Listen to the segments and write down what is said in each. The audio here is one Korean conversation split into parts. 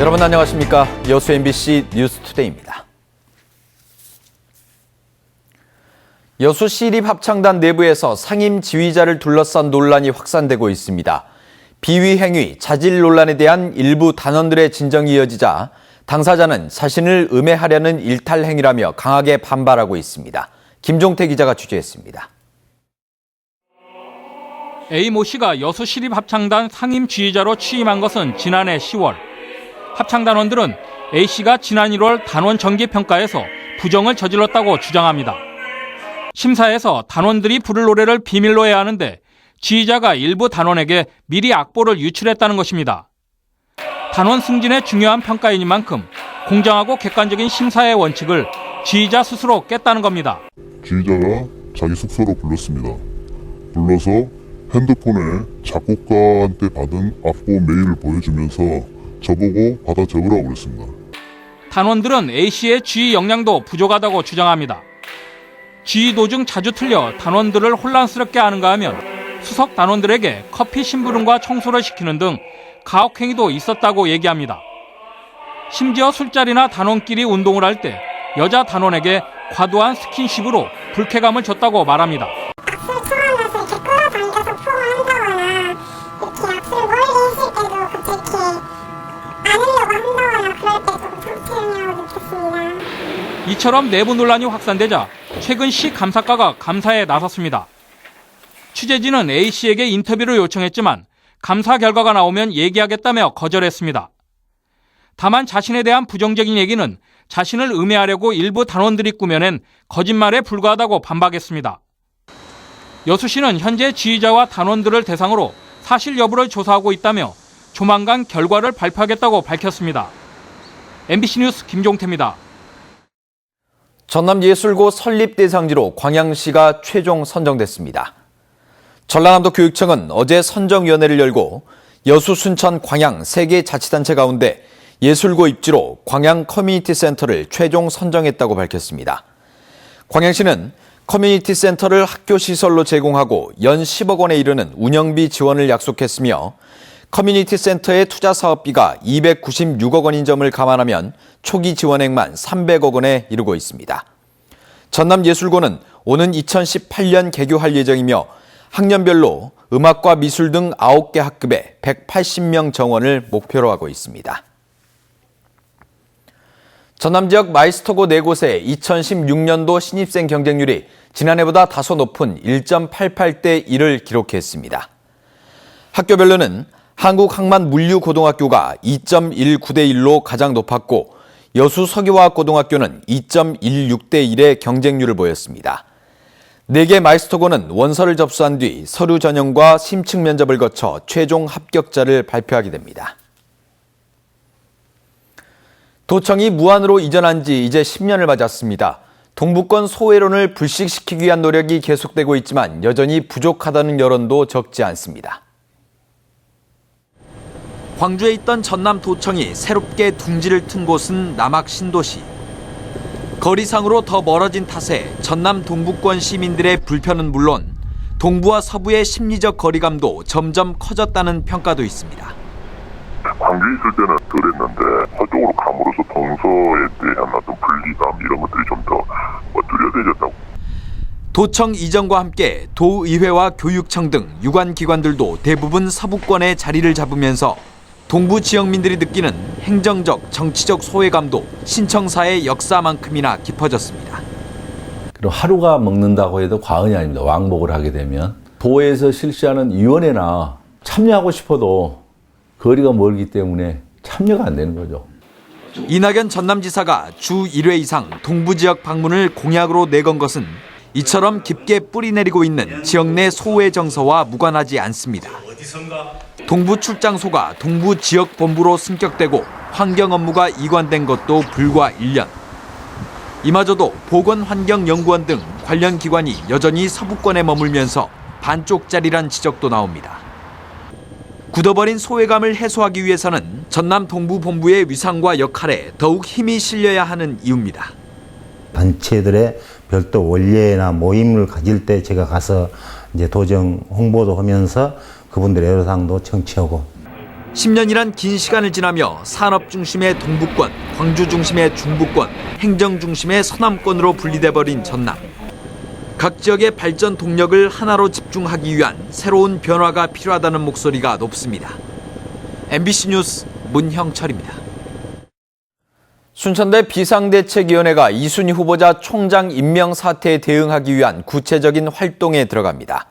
여러분 안녕하십니까? 여수 MBC 뉴스투데이입니다. 여수 시립합창단 내부에서 상임 지휘자를 둘러싼 논란이 확산되고 있습니다. 비위 행위, 자질 논란에 대한 일부 단원들의 진정이 이어지자 당사자는 자신을 음해하려는 일탈 행위라며 강하게 반발하고 있습니다. 김종태 기자가 취재했습니다. A모 씨가 여수 시립합창단 상임 지휘자로 취임한 것은 지난해 10월. 합창단원들은 A 씨가 지난 1월 단원 정기 평가에서 부정을 저질렀다고 주장합니다. 심사에서 단원들이 부를 노래를 비밀로 해야 하는데 지휘자가 일부 단원에게 미리 악보를 유출했다는 것입니다. 단원 승진의 중요한 평가이니만큼 공정하고 객관적인 심사의 원칙을 지휘자 스스로 깼다는 겁니다. 지휘자가 자기 숙소로 불렀습니다. 불러서 핸드폰에 작곡가한테 받은 악보 메일을 보여주면서 저보고 받아 적으라고 그랬습니다. 단원들은 A씨의 지휘 역량도 부족하다고 주장합니다. 지휘 도중 자주 틀려 단원들을 혼란스럽게 하는가 하면 수석 단원들에게 커피 심부름과 청소를 시키는 등 가혹행위도 있었다고 얘기합니다. 심지어 술자리나 단원끼리 운동을 할 때 여자 단원에게 과도한 스킨십으로 불쾌감을 줬다고 말합니다. 악수를 쳐안아서 이렇게 끌어당겨서 포옹한다거나 이렇게 악수를 멀리 했을 때도 그렇게 안으려고 한다거나 그럴 때 조금 상처형이라고 느꼈습니다. 이처럼 내부 논란이 확산되자 최근 시 감사과가 감사에 나섰습니다. 취재진은 A씨에게 인터뷰를 요청했지만 감사 결과가 나오면 얘기하겠다며 거절했습니다. 다만 자신에 대한 부정적인 얘기는 자신을 음해하려고 일부 단원들이 꾸며낸 거짓말에 불과하다고 반박했습니다. 여수시는 현재 지휘자와 단원들을 대상으로 사실 여부를 조사하고 있다며 조만간 결과를 발표하겠다고 밝혔습니다. MBC 뉴스 김종태입니다. 전남예술고 설립 대상지로 광양시가 최종 선정됐습니다. 전라남도 교육청은 어제 선정위원회를 열고 여수, 순천, 광양 3개 자치단체 가운데 예술고 입지로 광양 커뮤니티 센터를 최종 선정했다고 밝혔습니다. 광양시는 커뮤니티 센터를 학교 시설로 제공하고 연 10억 원에 이르는 운영비 지원을 약속했으며 커뮤니티 센터의 투자 사업비가 296억 원인 점을 감안하면 초기 지원액만 300억 원에 이르고 있습니다. 전남예술고는 오는 2018년 개교할 예정이며 학년별로 음악과 미술 등 9개 학급에 180명 정원을 목표로 하고 있습니다. 전남 지역 마이스터고 4곳의 2016년도 신입생 경쟁률이 지난해보다 다소 높은 1.88대 1을 기록했습니다. 학교별로는 한국항만물류고등학교가 2.19대 1로 가장 높았고 여수 서기화학고등학교는 2.16대 1의 경쟁률을 보였습니다. 4개 마이스터고는 원서를 접수한 뒤 서류 전형과 심층 면접을 거쳐 최종 합격자를 발표하게 됩니다. 도청이 무안으로 이전한 지 이제 10년을 맞았습니다. 동부권 소외론을 불식시키기 위한 노력이 계속되고 있지만 여전히 부족하다는 여론도 적지 않습니다. 광주에 있던 전남도청이 새롭게 둥지를 튼 곳은 남학 신도시. 거리상으로 더 멀어진 탓에 전남 동부권 시민들의 불편은 물론 동부와 서부의 심리적 거리감도 점점 커졌다는 평가도 있습니다. 광주에 있을 때는 그랬는데 서쪽으로 감으로써 동서에 대한 어떤 분리감 이런 것들이 좀 더 뚜렷해졌다고. 도청 이전과 함께 도의회와 교육청 등 유관기관들도 대부분 서부권에 자리를 잡으면서 동부 지역민들이 느끼는 행정적, 정치적 소외감도 신청사의 역사만큼이나 깊어졌습니다. 그리고 하루가 먹는다고 해도 과언이 아닙니다. 왕복을 하게 되면. 도에서 실시하는 위원회나 참여하고 싶어도 거리가 멀기 때문에 참여가 안 되는 거죠. 이낙연 전남지사가 주 1회 이상 동부 지역 방문을 공약으로 내건 것은 이처럼 깊게 뿌리내리고 있는 지역 내 소외 정서와 무관하지 않습니다. 동부 출장소가 동부 지역 본부로 승격되고 환경 업무가 이관된 것도 불과 1년. 이마저도 보건환경연구원 등 관련 기관이 여전히 서부권에 머물면서 반쪽짜리란 지적도 나옵니다. 굳어버린 소외감을 해소하기 위해서는 전남 동부본부의 위상과 역할에 더욱 힘이 실려야 하는 이유입니다. 단체들의 별도 원례나 모임을 가질 때 제가 가서 이제 도정 홍보도 하면서 그분들의 애로사항도 청취하고. 10년이란 긴 시간을 지나며 산업 중심의 동부권, 광주 중심의 중부권, 행정 중심의 서남권으로 분리돼 버린 전남. 각 지역의 발전 동력을 하나로 집중하기 위한 새로운 변화가 필요하다는 목소리가 높습니다. MBC 뉴스 문형철입니다. 순천대 비상대책위원회가 이순희 후보자 총장 임명 사태에 대응하기 위한 구체적인 활동에 들어갑니다.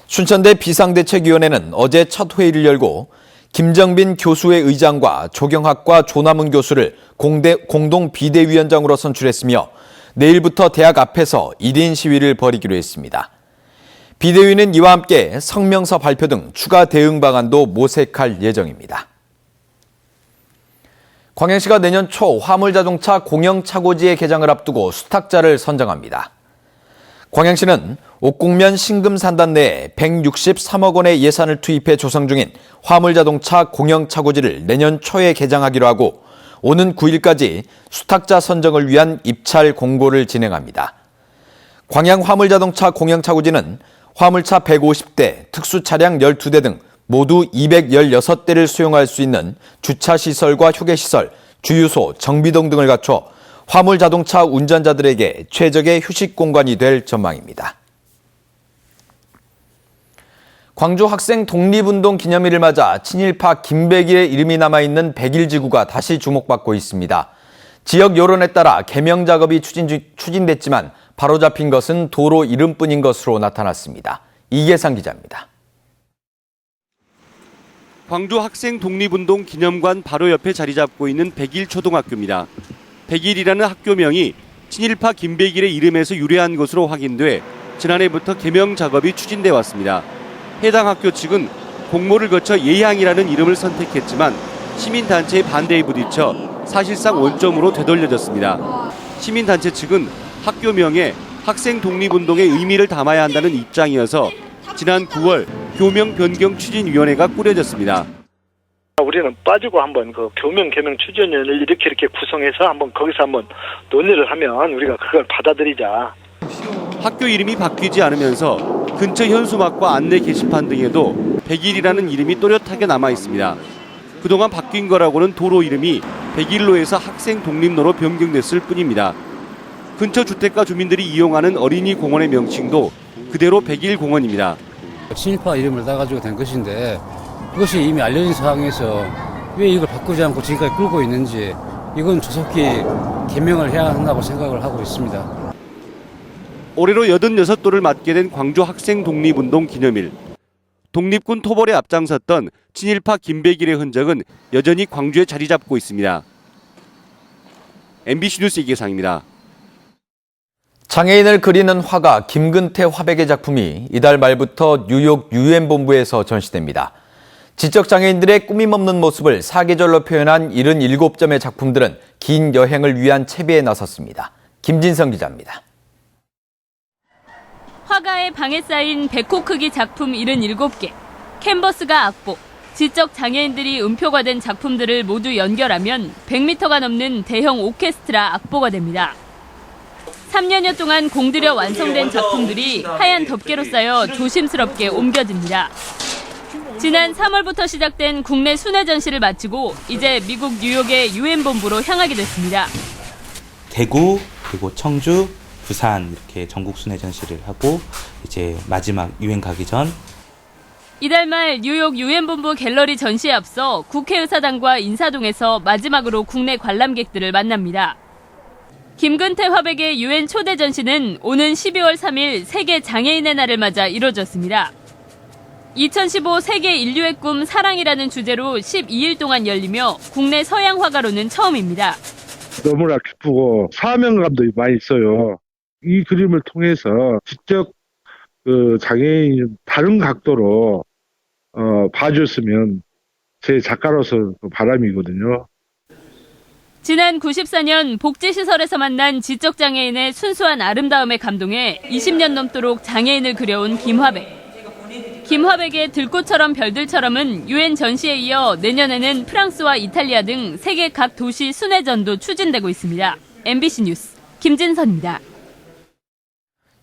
순천대 비상대책위원회는 어제 첫 회의를 열고 김정빈 교수의 의장과 조경학과 조남은 교수를 공동 비대위원장으로 선출했으며 내일부터 대학 앞에서 1인 시위를 벌이기로 했습니다. 비대위는 이와 함께 성명서 발표 등 추가 대응 방안도 모색할 예정입니다. 광양시가 내년 초 화물자동차 공영착오지의 개장을 앞두고 수탁자를 선정합니다. 광양시는 옥곡면 신금산단 내에 163억 원의 예산을 투입해 조성 중인 화물자동차 공영착오지를 내년 초에 개장하기로 하고 오는 9일까지 수탁자 선정을 위한 입찰 공고를 진행합니다. 광양 화물자동차 공영착오지는 화물차 150대, 특수차량 12대 등 모두 216대를 수용할 수 있는 주차시설과 휴게시설, 주유소, 정비동 등을 갖춰 화물자동차 운전자들에게 최적의 휴식 공간이 될 전망입니다. 광주 학생 독립운동 기념일을 맞아 친일파 김백일의 이름이 남아있는 백일지구가 다시 주목받고 있습니다. 지역 여론에 따라 개명 작업이 추진됐지만 바로잡힌 것은 도로 이름뿐인 것으로 나타났습니다. 이계상 기자입니다. 광주 학생 독립운동 기념관 바로 옆에 자리 잡고 있는 백일초등학교입니다. 백일이라는 학교명이 친일파 김백일의 이름에서 유래한 것으로 확인돼 지난해부터 개명 작업이 추진돼 왔습니다. 해당 학교 측은 공모를 거쳐 예향이라는 이름을 선택했지만 시민단체의 반대에 부딪혀 사실상 원점으로 되돌려졌습니다. 시민단체 측은 학교명에 학생 독립운동의 의미를 담아야 한다는 입장이어서 지난 9월 교명 변경 추진위원회가 꾸려졌습니다. 우리는 빠지고 한번 그 교명 개명 추진위원회를 이렇게 구성해서 한번 거기서 한번 논의를 하면 우리가 그걸 받아들이자. 학교 이름이 바뀌지 않으면서 근처 현수막과 안내 게시판 등에도 백일이라는 이름이 또렷하게 남아 있습니다. 그동안 바뀐 거라고는 도로 이름이 백일로에서 학생 독립로로 변경됐을 뿐입니다. 근처 주택가 주민들이 이용하는 어린이 공원의 명칭도 그대로 백일공원입니다. 친일파 이름을 따가지고 된 것인데 그것이 이미 알려진 상황에서 왜 이걸 바꾸지 않고 지금까지 끌고 있는지 이건 조속히 개명을 해야 한다고 생각을 하고 있습니다. 올해로 86도를 맞게 된 광주 학생 독립운동 기념일. 독립군 토벌에 앞장섰던 친일파 김백일의 흔적은 여전히 광주에 자리 잡고 있습니다. MBC 뉴스 이계상입니다. 장애인을 그리는 화가 김근태 화백의 작품이 이달 말부터 뉴욕 유엔본부에서 전시됩니다. 지적장애인들의 꾸밈없는 모습을 사계절로 표현한 77점의 작품들은 긴 여행을 위한 채비에 나섰습니다. 김진성 기자입니다. 화가의 방에 쌓인 100호 크기 작품 77개, 캔버스가 악보, 지적 장애인들이 음표가 된 작품들을 모두 연결하면 100m가 넘는 대형 오케스트라 악보가 됩니다. 3년여 동안 공들여 완성된 작품들이 하얀 덮개로 쌓여 조심스럽게 옮겨집니다. 지난 3월부터 시작된 국내 순회 전시를 마치고 이제 미국 뉴욕의 유엔본부로 향하게 됐습니다. 대구, 그리고 청주, 부산 이렇게 전국 순회 전시를 하고 이제 마지막 유엔 가기 전 이달 말 뉴욕 유엔본부 갤러리 전시에 앞서 국회의사당과 인사동에서 마지막으로 국내 관람객들을 만납니다. 김근태 화백의 유엔 초대 전시는 오는 12월 3일 세계 장애인의 날을 맞아 이뤄졌습니다. 2015 세계 인류의 꿈 사랑이라는 주제로 12일 동안 열리며 국내 서양 화가로는 처음입니다. 너무나 기쁘고 사명감도 많이 있어요. 이 그림을 통해서 직접 장애인 다른 각도로 봐줬으면 제 작가로서 바람이거든요. 지난 94년 복지시설에서 만난 지적장애인의 순수한 아름다움에 감동해 20년 넘도록 장애인을 그려온 김화백. 김화백의 들꽃처럼 별들처럼은 유엔 전시에 이어 내년에는 프랑스와 이탈리아 등 세계 각 도시 순회전도 추진되고 있습니다. MBC 뉴스 김진선입니다.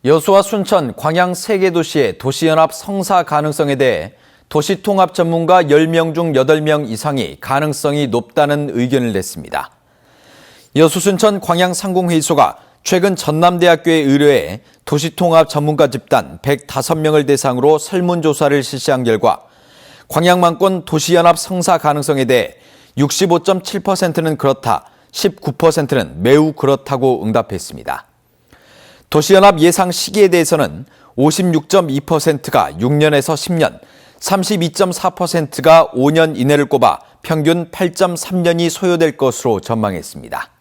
여수와 순천, 광양 3개 도시의 도시연합 성사 가능성에 대해 도시통합 전문가 10명 중 8명 이상이 가능성이 높다는 의견을 냈습니다. 여수 순천 광양상공회의소가 최근 전남대학교에 의뢰해 도시통합 전문가 집단 105명을 대상으로 설문조사를 실시한 결과 광양만권 도시연합 성사 가능성에 대해 65.7%는 그렇다, 19%는 매우 그렇다고 응답했습니다. 도시연합 예상 시기에 대해서는 56.2%가 6년에서 10년, 32.4%가 5년 이내를 꼽아 평균 8.3년이 소요될 것으로 전망했습니다.